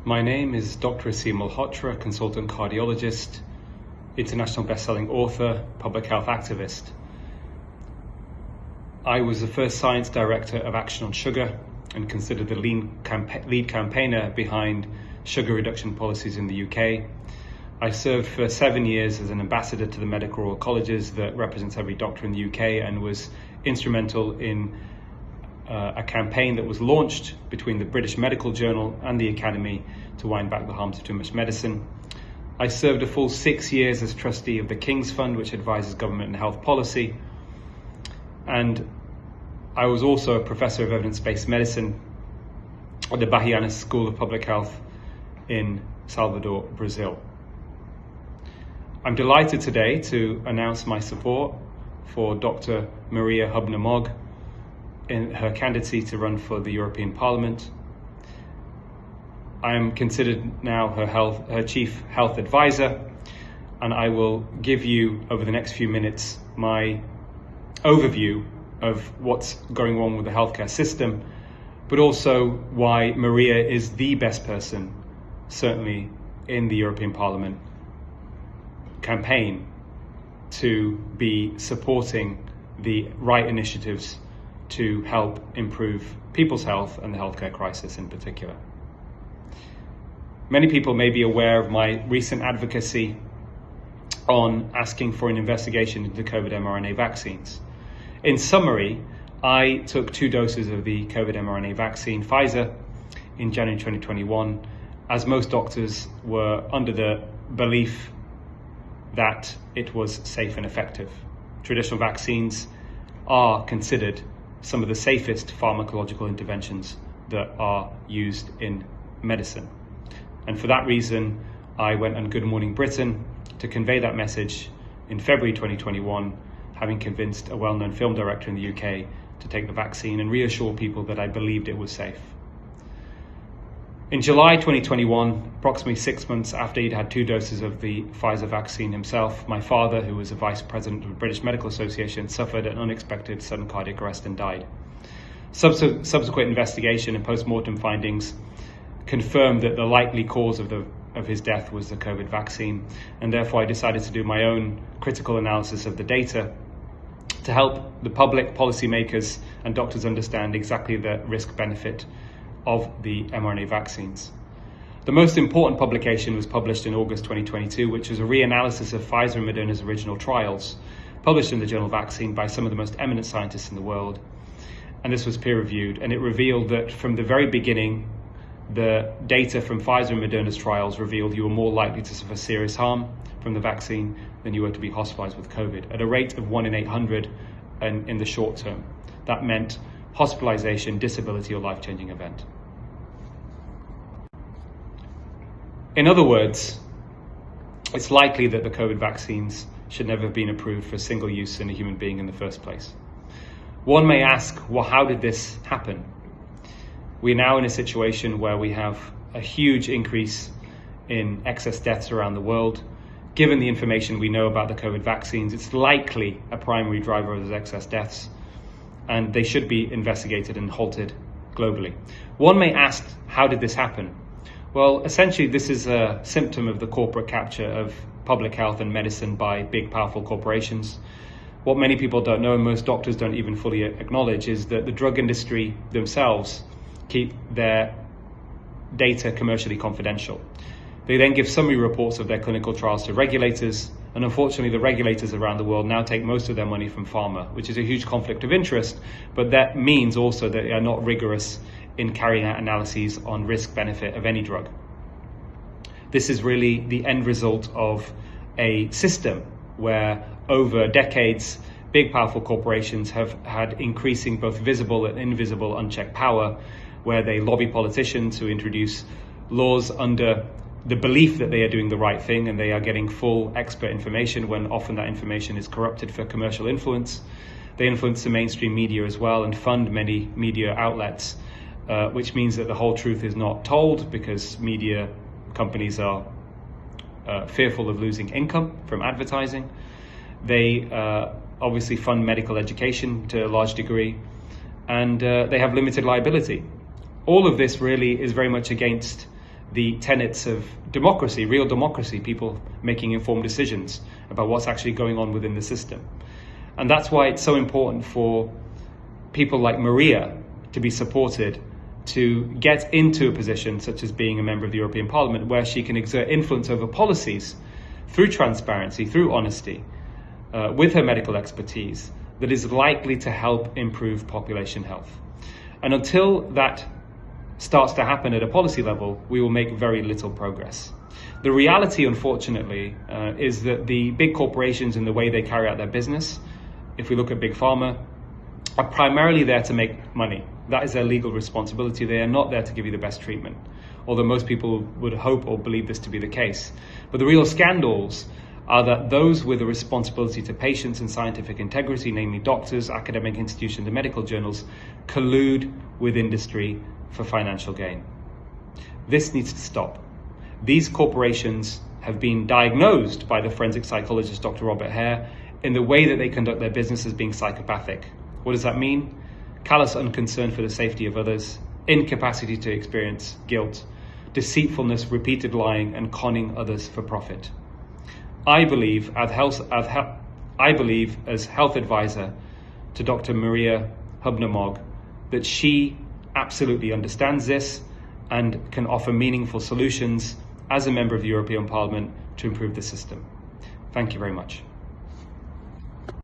My name is Dr. Aseem Malhotra, consultant cardiologist, international best-selling author, public health activist. I was the first science director of Action on Sugar and considered the lead campaigner behind sugar reduction policies in the UK. I served for 7 years as an ambassador to the medical royal colleges that represents every doctor in the UK and was instrumental in a campaign that was launched between the British Medical Journal and the Academy to wind back the harms of too much medicine. I served a full 6 years as trustee of the King's Fund, which advises government and health policy. And I was also a professor of evidence-based medicine at the Bahianas School of Public Health in Salvador, Brazil. I'm delighted today to announce my support for Dr. Maria Hubner-Mogg in her candidacy to run for the European Parliament. I am considered now her chief health advisor, and I will give you over the next few minutes my overview of what's going on with the healthcare system, but also why Maria is the best person, certainly in the European Parliament campaign, to be supporting the right initiatives to help improve people's health and the healthcare crisis in particular. Many people may be aware of my recent advocacy on asking for an investigation into COVID mRNA vaccines. In summary, I took 2 doses of the COVID mRNA vaccine, Pfizer, in January 2021, as most doctors were under the belief that it was safe and effective. Traditional vaccines are considered some of the safest pharmacological interventions that are used in medicine. And for that reason, I went on Good Morning Britain to convey that message in February 2021, having convinced a well-known film director in the UK to take the vaccine and reassure people that I believed it was safe. In July 2021, approximately 6 months after he'd had 2 doses of the Pfizer vaccine himself, my father, who was a vice president of the British Medical Association, suffered an unexpected sudden cardiac arrest and died. Subsequent investigation and post-mortem findings confirmed that the likely cause of his death was the COVID vaccine, and therefore I decided to do my own critical analysis of the data to help the public, policymakers and doctors understand exactly the risk-benefit of the mRNA vaccines. The most important publication was published in August 2022, which was a reanalysis of Pfizer and Moderna's original trials, published in the journal Vaccine by some of the most eminent scientists in the world. And this was peer-reviewed, and it revealed that from the very beginning, the data from Pfizer and Moderna's trials revealed you were more likely to suffer serious harm from the vaccine than you were to be hospitalized with COVID, at a rate of 1 in 800 and in the short term. That meant hospitalization, disability, or life-changing event. In other words, it's likely that the COVID vaccines should never have been approved for single use in a human being in the first place. One may ask, well, how did this happen? We're now in a situation where we have a huge increase in excess deaths around the world. Given the information we know about the COVID vaccines, it's likely a primary driver of those excess deaths, and they should be investigated and halted globally. One may ask, how did this happen? Well, essentially, this is a symptom of the corporate capture of public health and medicine by big, powerful corporations. What many people don't know, and most doctors don't even fully acknowledge, is that the drug industry themselves keep their data commercially confidential. They then give summary reports of their clinical trials to regulators, and unfortunately the regulators around the world now take most of their money from pharma, which is a huge conflict of interest, but that means also that they are not rigorous in carrying out analyses on risk-benefit of any drug. This is really the end result of a system where over decades, big powerful corporations have had increasing both visible and invisible unchecked power, where they lobby politicians who introduce laws under the belief that they are doing the right thing and they are getting full expert information when often that information is corrupted for commercial influence. They influence the mainstream media as well and fund many media outlets, which means that the whole truth is not told because media companies are fearful of losing income from advertising. They obviously fund medical education to a large degree, and they have limited liability. All of this really is very much against the tenets of democracy, real democracy, people making informed decisions about what's actually going on within the system. And that's why it's so important for people like Maria to be supported to get into a position such as being a member of the European Parliament, where she can exert influence over policies through transparency, through honesty, with her medical expertise, that is likely to help improve population health. And until that starts to happen at a policy level, we will make very little progress. The reality, unfortunately, is that the big corporations and the way they carry out their business, if we look at Big Pharma, are primarily there to make money. That is their legal responsibility. They are not there to give you the best treatment, although most people would hope or believe this to be the case. But the real scandals are that those with a responsibility to patients and scientific integrity, namely doctors, academic institutions and medical journals, collude with industry for financial gain. This needs to stop. These corporations have been diagnosed by the forensic psychologist Dr. Robert Hare in the way that they conduct their business as being psychopathic. What does that mean? Callous unconcern for the safety of others, incapacity to experience guilt, deceitfulness, repeated lying, and conning others for profit. I believe as health advisor to Dr. Maria Hubner-Mogg that she absolutely understands this and can offer meaningful solutions as a member of the European Parliament to improve the system. Thank you very much.